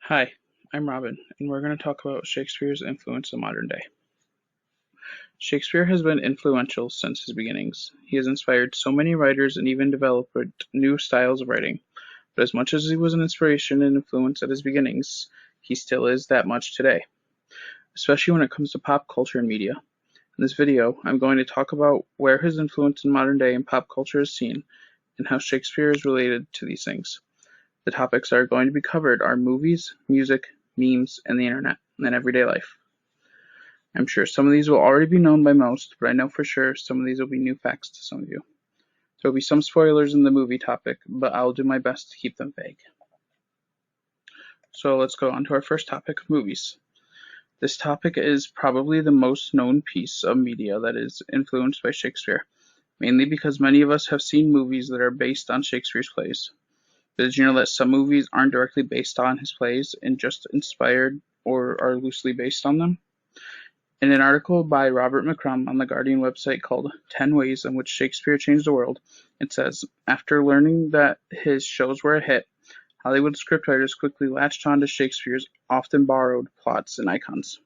Hi, I'm Robin, and we're going to talk about Shakespeare's influence in modern day. Shakespeare has been influential since his beginnings. He has inspired so many writers and even developed new styles of writing. But as much as he was an inspiration and influence at his beginnings, he still is that much today, especially when it comes to pop culture and media. In this video, I'm going to talk about where his influence in modern day and pop culture is seen, and how Shakespeare is related to these things. The topics that are going to be covered are movies, music, memes, and the internet, and everyday life. I'm sure some of these will already be known by most, but I know for sure some of these will be new facts to some of you. There will be some spoilers in the movie topic, but I'll do my best to keep them vague. So let's go on to our first topic, movies. This topic is probably the most known piece of media that is influenced by Shakespeare, mainly because many of us have seen movies that are based on Shakespeare's plays. Did you know that some movies aren't directly based on his plays and just inspired or are loosely based on them? In an article by Robert McCrum on the Guardian website called 10 Ways in Which Shakespeare Changed the World, it says, after learning that his shows were a hit, Hollywood scriptwriters quickly latched on to Shakespeare's often borrowed plots and icons.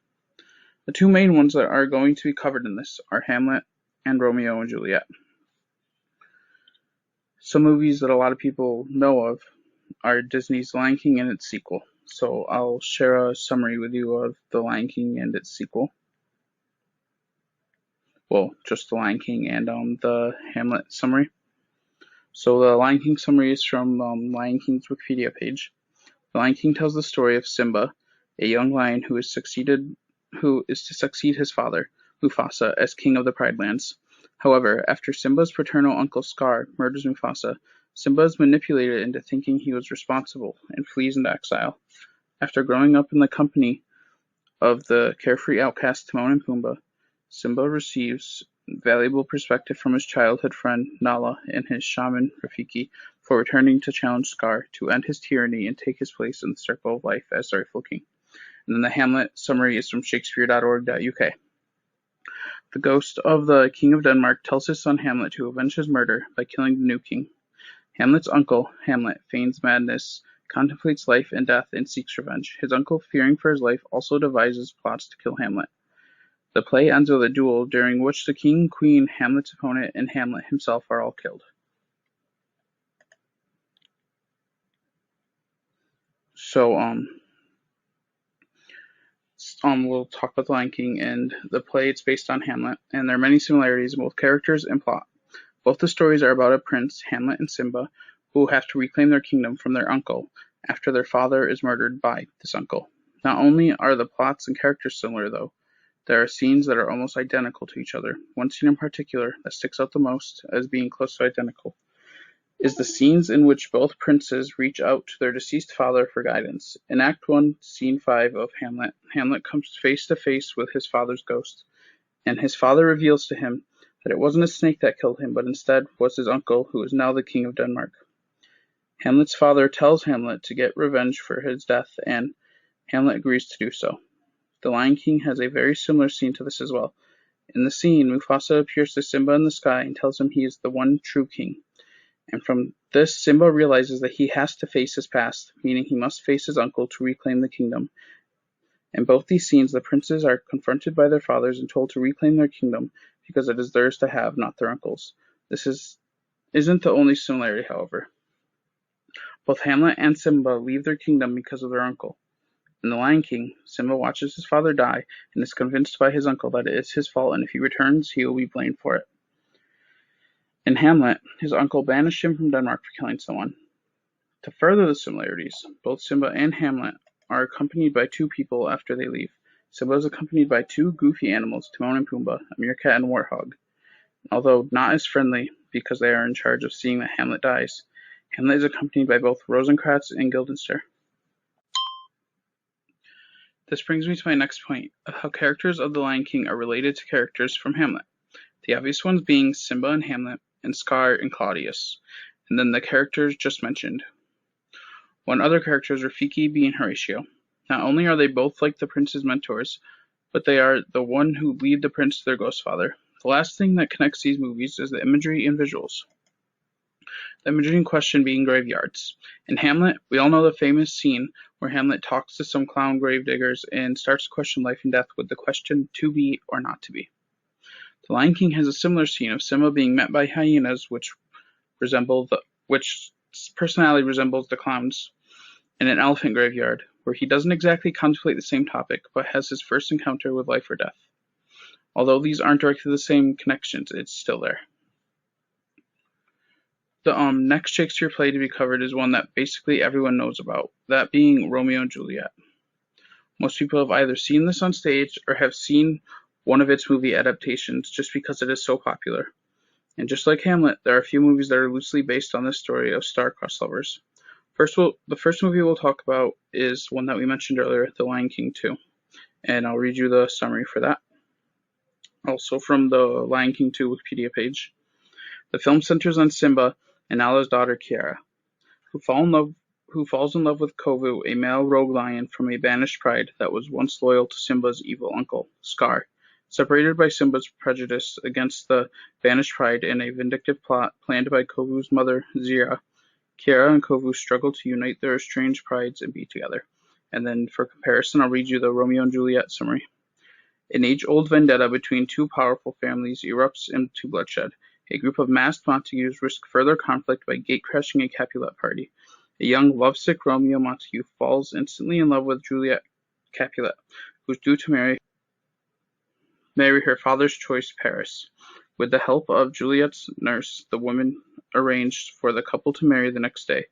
The two main ones that are going to be covered in this are Hamlet and Romeo and Juliet. Some movies that a lot of people know of are Disney's Lion King and its sequel. So I'll share a summary with you of The Lion King and its sequel. Well, just The Lion King and the Hamlet summary. So the Lion King summary is from Lion King's Wikipedia page. The Lion King tells the story of Simba, a young lion who is to succeed his father, Mufasa, as king of the Pride Lands. However, after Simba's paternal uncle Scar murders Mufasa, Simba is manipulated into thinking he was responsible and flees into exile. After growing up in the company of the carefree outcast Timon and Pumbaa, Simba receives valuable perspective from his childhood friend Nala and his shaman Rafiki for returning to challenge Scar to end his tyranny and take his place in the circle of life as the rightful king. And then the Hamlet summary is from shakespeare.org.uk. The ghost of the King of Denmark tells his son Hamlet to avenge his murder by killing the new king. Hamlet's uncle, Hamlet, feigns madness, contemplates life and death, and seeks revenge. His uncle, fearing for his life, also devises plots to kill Hamlet. The play ends with a duel during which the king, queen, Hamlet's opponent, and Hamlet himself are all killed. So, we'll talk about The Lion King and the play. It's based on Hamlet, and there are many similarities in both characters and plot. Both the stories are about a prince, Hamlet and Simba, who have to reclaim their kingdom from their uncle after their father is murdered by this uncle. Not only are the plots and characters similar, though, there are scenes that are almost identical to each other. One scene in particular that sticks out the most as being close to identical is the scenes in which both princes reach out to their deceased father for guidance. In Act 1, Scene 5 of Hamlet, Hamlet comes face to face with his father's ghost, and his father reveals to him that it wasn't a snake that killed him, but instead was his uncle, who is now the king of Denmark. Hamlet's father tells Hamlet to get revenge for his death, and Hamlet agrees to do so. The Lion King has a very similar scene to this as well. In the scene, Mufasa appears to Simba in the sky and tells him he is the one true king. And from this, Simba realizes that he has to face his past, meaning he must face his uncle to reclaim the kingdom. In both these scenes, the princes are confronted by their fathers and told to reclaim their kingdom because it is theirs to have, not their uncle's. This isn't the only similarity, however. Both Hamlet and Simba leave their kingdom because of their uncle. In The Lion King, Simba watches his father die and is convinced by his uncle that it is his fault, and if he returns, he will be blamed for it. In Hamlet, his uncle banished him from Denmark for killing someone. To further the similarities, both Simba and Hamlet are accompanied by two people after they leave. Simba is accompanied by two goofy animals, Timon and Pumbaa, a meerkat and warthog. Although not as friendly because they are in charge of seeing that Hamlet dies, Hamlet is accompanied by both Rosencrantz and Guildenstern. This brings me to my next point of how characters of The Lion King are related to characters from Hamlet. The obvious ones being Simba and Hamlet, and Scar and Claudius, and then the characters just mentioned. One other character is Rafiki and Horatio. Not only are they both like the prince's mentors, but they are the one who lead the prince to their ghost father. The last thing that connects these movies is the imagery and visuals. The imaging in question being graveyards. In Hamlet, we all know the famous scene where Hamlet talks to some clown gravediggers and starts to question life and death with the question to be or not to be. The Lion King has a similar scene of Simba being met by hyenas which personality resembles the clowns, in an elephant graveyard, where he doesn't exactly contemplate the same topic, but has his first encounter with life or death. Although these aren't directly the same connections, it's still there. The next Shakespeare play to be covered is one that basically everyone knows about, that being Romeo and Juliet. Most people have either seen this on stage or have seen one of its movie adaptations just because it is so popular. And just like Hamlet, there are a few movies that are loosely based on this story of star-crossed lovers. The first movie we'll talk about is one that we mentioned earlier, The Lion King 2. And I'll read you the summary for that. Also from the Lion King 2 Wikipedia page. The film centers on Simba and Nala's daughter Kiara, who falls in love with Kovu, a male rogue lion from a banished pride that was once loyal to Simba's evil uncle, Scar. Separated by Simba's prejudice against the banished pride in a vindictive plot planned by Kovu's mother, Zira, Kiara and Kovu struggle to unite their estranged prides and be together. And then for comparison, I'll read you the Romeo and Juliet summary. An age-old vendetta between two powerful families erupts into bloodshed. A group of masked Montagues risk further conflict by gatecrashing a Capulet party. A young, lovesick Romeo Montague falls instantly in love with Juliet Capulet, who's due to marry her father's choice, Paris. With the help of Juliet's nurse, the women arranged for the couple to marry the next day,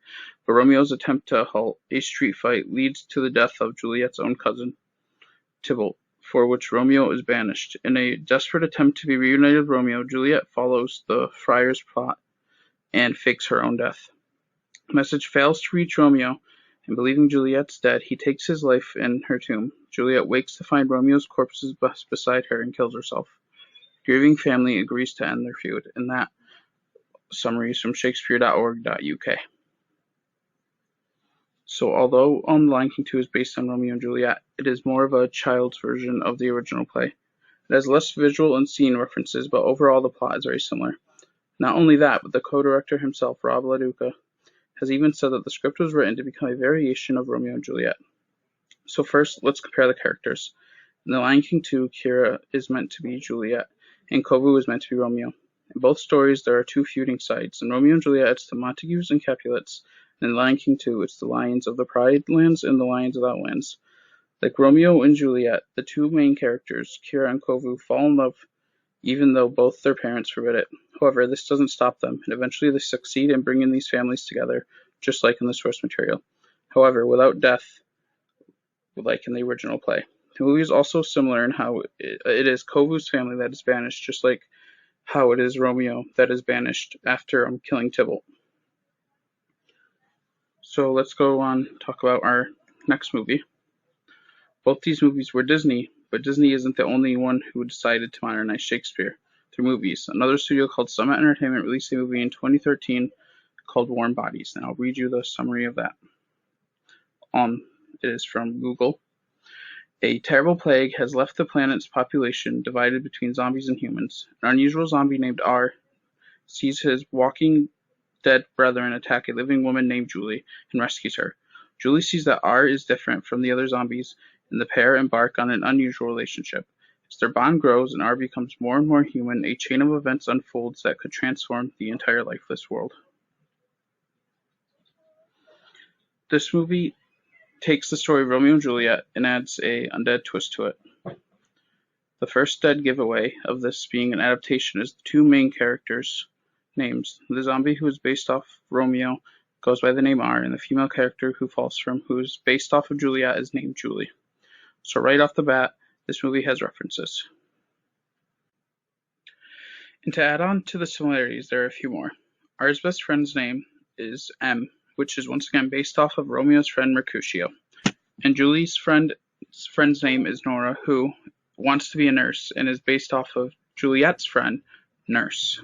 but Romeo's attempt to halt a street fight leads to the death of Juliet's own cousin, Tybalt, for which Romeo is banished. In a desperate attempt to be reunited with Romeo, Juliet follows the friar's plot and fakes her own death. The message fails to reach Romeo, and believing Juliet's dead, he takes his life in her tomb. Juliet wakes to find Romeo's corpse beside her and kills herself. The grieving family agrees to end their feud, and that summary is from Shakespeare.org.uk. So although The Lion King 2 is based on Romeo and Juliet, it is more of a child's version of the original play. It has less visual and scene references, but overall the plot is very similar. Not only that, but the co-director himself, Rob LaDuca, has even said that the script was written to become a variation of Romeo and Juliet. So first, let's compare the characters. In The Lion King 2, Kira is meant to be Juliet, and Kovu is meant to be Romeo. In both stories, there are two feuding sides. In Romeo and Juliet, it's the Montagues and Capulets. And in Lion King 2, it's the Lions of the Pride Lands and the Lions of Outlands. Like Romeo and Juliet, the two main characters, Kira and Kovu, fall in love even though both their parents forbid it. However, this doesn't stop them, and eventually they succeed in bringing these families together, just like in the source material. However, without death, like in the original play. The movie is also similar in how it is Kovu's family that is banished, just like how it is Romeo that is banished after killing Tybalt. So let's go on and talk about our next movie. Both these movies were Disney, but Disney isn't the only one who decided to modernize Shakespeare through movies. Another studio called Summit Entertainment released a movie in 2013 called Warm Bodies, and I'll read you the summary of that. It is from Google. A terrible plague has left the planet's population divided between zombies and humans. An unusual zombie named R sees his walking dead brethren attack a living woman named Julie and rescues her. Julie sees that R is different from the other zombies, and the pair embark on an unusual relationship. As their bond grows and R becomes more and more human, a chain of events unfolds that could transform the entire lifeless world. This movie takes the story of Romeo and Juliet and adds a undead twist to it. The first dead giveaway of this being an adaptation is the two main characters' names. The zombie who is based off Romeo goes by the name R, and the female character who is based off of Juliet is named Julie. So right off the bat, this movie has references. And to add on to the similarities, there are a few more. R's best friend's name is M, which is once again based off of Romeo's friend Mercutio. And Julie's friend's name is Nora, who wants to be a nurse and is based off of Juliet's friend, Nurse.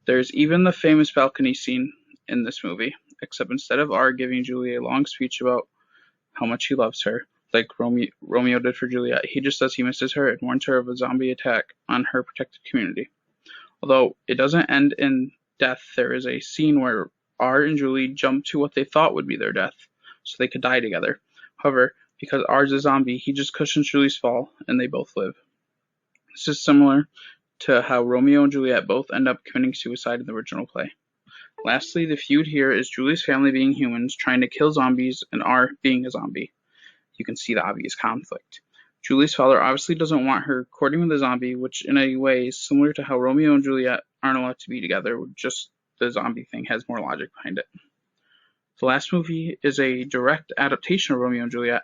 There's even the famous balcony scene in this movie, except instead of R giving Julie a long speech about how much he loves her, like Romeo did for Juliet, he just says he misses her and warns her of a zombie attack on her protected community. Although it doesn't end in death, there is a scene where R and Julie jump to what they thought would be their death, so they could die together. However, because R's a zombie, he just cushions Julie's fall, and they both live. This is similar to how Romeo and Juliet both end up committing suicide in the original play. Lastly, the feud here is Julie's family being humans, trying to kill zombies, and R being a zombie. You can see the obvious conflict. Julie's father obviously doesn't want her courting with a zombie, which in a way is similar to how Romeo and Juliet aren't allowed to be together, just the zombie thing has more logic behind it. The last movie is a direct adaptation of Romeo and Juliet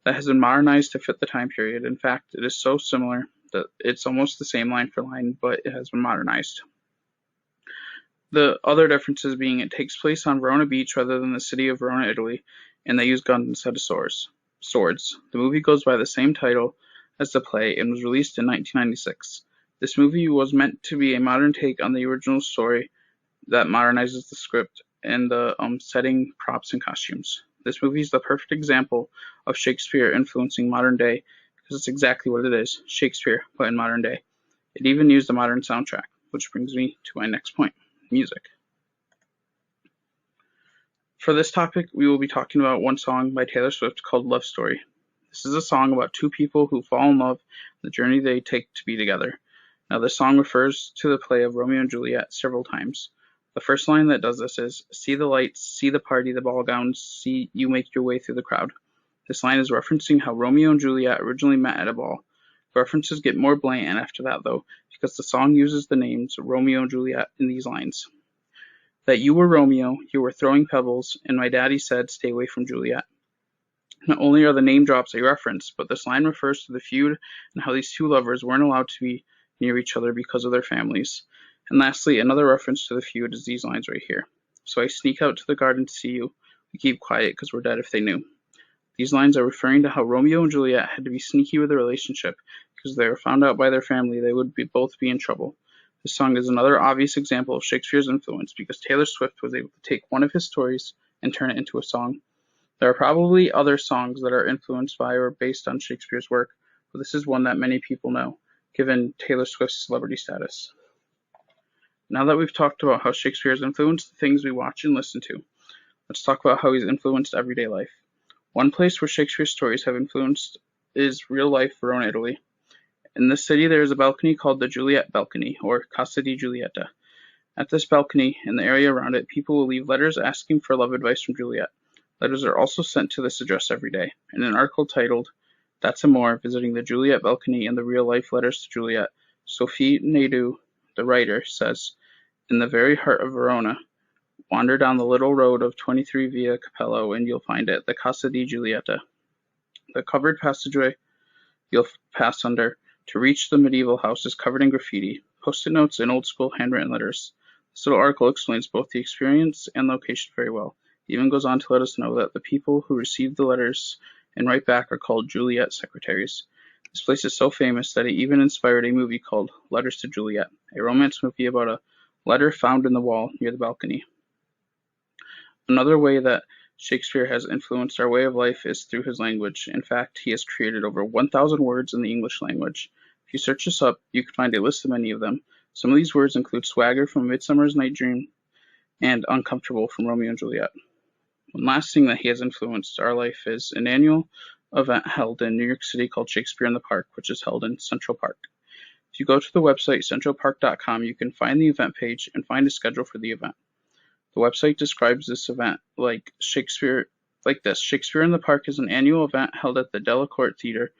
that has been modernized to fit the time period. In fact, it is so similar that it's almost the same line for line, but it has been modernized. The other differences being it takes place on Verona Beach rather than the city of Verona, Italy, and they use guns instead of swords. The movie goes by the same title as the play and was released in 1996. This movie was meant to be a modern take on the original story that modernizes the script and the setting, props, and costumes. This movie is the perfect example of Shakespeare influencing modern day because it's exactly what it is, Shakespeare, but in modern day. It even used a modern soundtrack, which brings me to my next point, music. For this topic, we will be talking about one song by Taylor Swift called Love Story. This is a song about two people who fall in love and the journey they take to be together. Now, this song refers to the play of Romeo and Juliet several times. The first line that does this is, "See the lights, see the party, the ball gowns, see you make your way through the crowd." This line is referencing how Romeo and Juliet originally met at a ball. The references get more blatant after that, though, because the song uses the names Romeo and Juliet in these lines. That you were Romeo, you were throwing pebbles, and my daddy said stay away from Juliet. Not only are the name drops a reference, but this line refers to the feud and how these two lovers weren't allowed to be near each other because of their families. And lastly, another reference to the feud is these lines right here. So I sneak out to the garden to see you. We keep quiet because we're dead if they knew. These lines are referring to how Romeo and Juliet had to be sneaky with the relationship because if they were found out by their family, they would both be in trouble. This song is another obvious example of Shakespeare's influence because Taylor Swift was able to take one of his stories and turn it into a song. There are probably other songs that are influenced by or based on Shakespeare's work, but this is one that many people know, given Taylor Swift's celebrity status. Now that we've talked about how Shakespeare has influenced the things we watch and listen to, let's talk about how he's influenced everyday life. One place where Shakespeare's stories have influenced is real-life Verona, Italy. In this city, there is a balcony called the Juliet Balcony, or Casa di Giulietta. At this balcony, and the area around it, people will leave letters asking for love advice from Juliet. Letters are also sent to this address every day. In an article titled, "That's Amore, Visiting the Juliet Balcony and the Real-Life Letters to Juliet," Sophie Nadeau, the writer, says, "In the very heart of Verona, wander down the little road of 23 Via Capello and you'll find it, the Casa di Giulietta. The covered passageway you'll pass under to reach the medieval house is covered in graffiti, post-it notes, and old-school handwritten letters. This little article explains both the experience and location very well. It even goes on to let us know that the people who receive the letters and write back are called Juliet secretaries. This place is so famous that it even inspired a movie called Letters to Juliet, a romance movie about a letter found in the wall near the balcony." Another way that Shakespeare has influenced our way of life is through his language. In fact, he has created over 1,000 words in the English language. If you search this up, you can find a list of many of them. Some of these words include swagger from Midsummer's Night Dream and uncomfortable from Romeo and Juliet. One last thing that he has influenced our life is an annual event held in New York City called Shakespeare in the Park, which is held in Central Park. If you go to the website centralpark.com, you can find the event page and find a schedule for the event. The website describes this event like this. Shakespeare in the Park is an annual event held at the Delacorte Theatre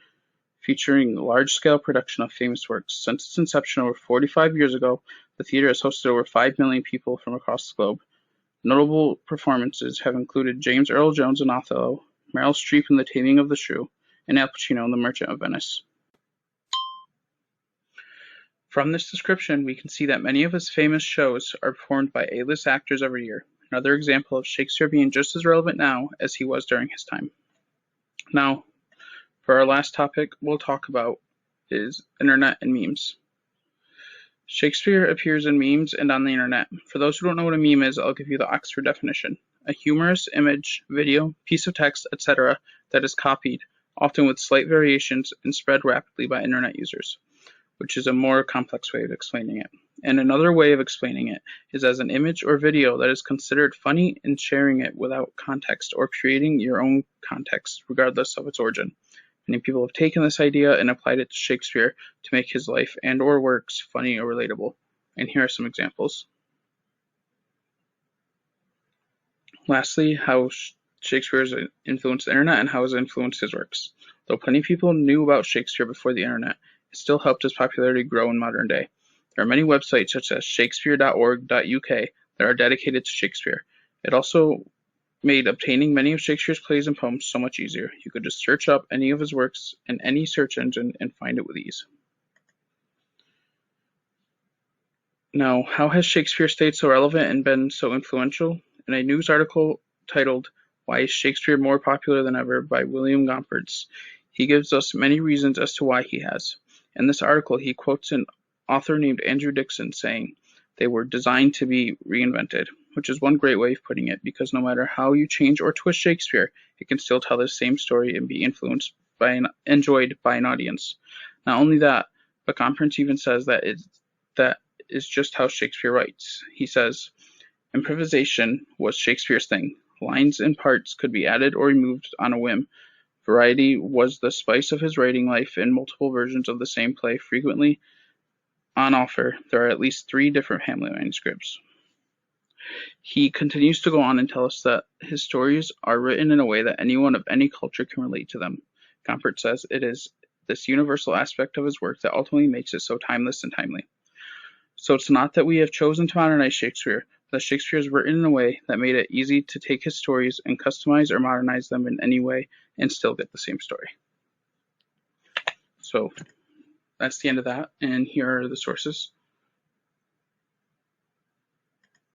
featuring a large-scale production of famous works. Since its inception over 45 years ago, the theater has hosted over 5 million people from across the globe. Notable performances have included James Earl Jones in Othello, Meryl Streep in The Taming of the Shrew, and Al Pacino in The Merchant of Venice. From this description, we can see that many of his famous shows are performed by A-list actors every year, another example of Shakespeare being just as relevant now as he was during his time. Now, for our last topic we'll talk about is internet and memes. Shakespeare appears in memes and on the internet. For those who don't know what a meme is, I'll give you the Oxford definition. A humorous image, video, piece of text, etc. that is copied, often with slight variations, and spread rapidly by internet users. which is a more complex way of explaining it. And another way of explaining it is as an image or video that is considered funny and sharing it without context or creating your own context regardless of its origin. Many people have taken this idea and applied it to Shakespeare to make his life and or works funny or relatable. And here are some examples. Lastly, how Shakespeare has influenced the internet and how it has influenced his works. Though plenty of people knew about Shakespeare before the internet, it still helped his popularity grow in modern day. There are many websites such as shakespeare.org.uk that are dedicated to Shakespeare. It also made obtaining many of Shakespeare's plays and poems so much easier. You could just search up any of his works in any search engine and find it with ease. Now, how has Shakespeare stayed so relevant and been so influential? In a news article titled "Why is Shakespeare More Popular Than Ever" by William Gompertz, he gives us many reasons as to why he has. In this article, he quotes an author named Andrew Dickson saying, "They were designed to be reinvented," which is one great way of putting it, because no matter how you change or twist Shakespeare, it can still tell the same story and be enjoyed by an audience. Not only that, but Gompertz even says that is just how Shakespeare writes. He says, "Improvisation was Shakespeare's thing. Lines and parts could be added or removed on a whim. Variety was the spice of his writing life, and multiple versions of the same play frequently on offer. There are at least 3 different Hamlet manuscripts." He continues to go on and tell us that his stories are written in a way that anyone of any culture can relate to them. Gompertz says it is this universal aspect of his work that ultimately makes it so timeless and timely. So it's not that we have chosen to modernize Shakespeare, but that Shakespeare is written in a way that made it easy to take his stories and customize or modernize them in any way and still get the same story. So that's the end of that, and here are the sources.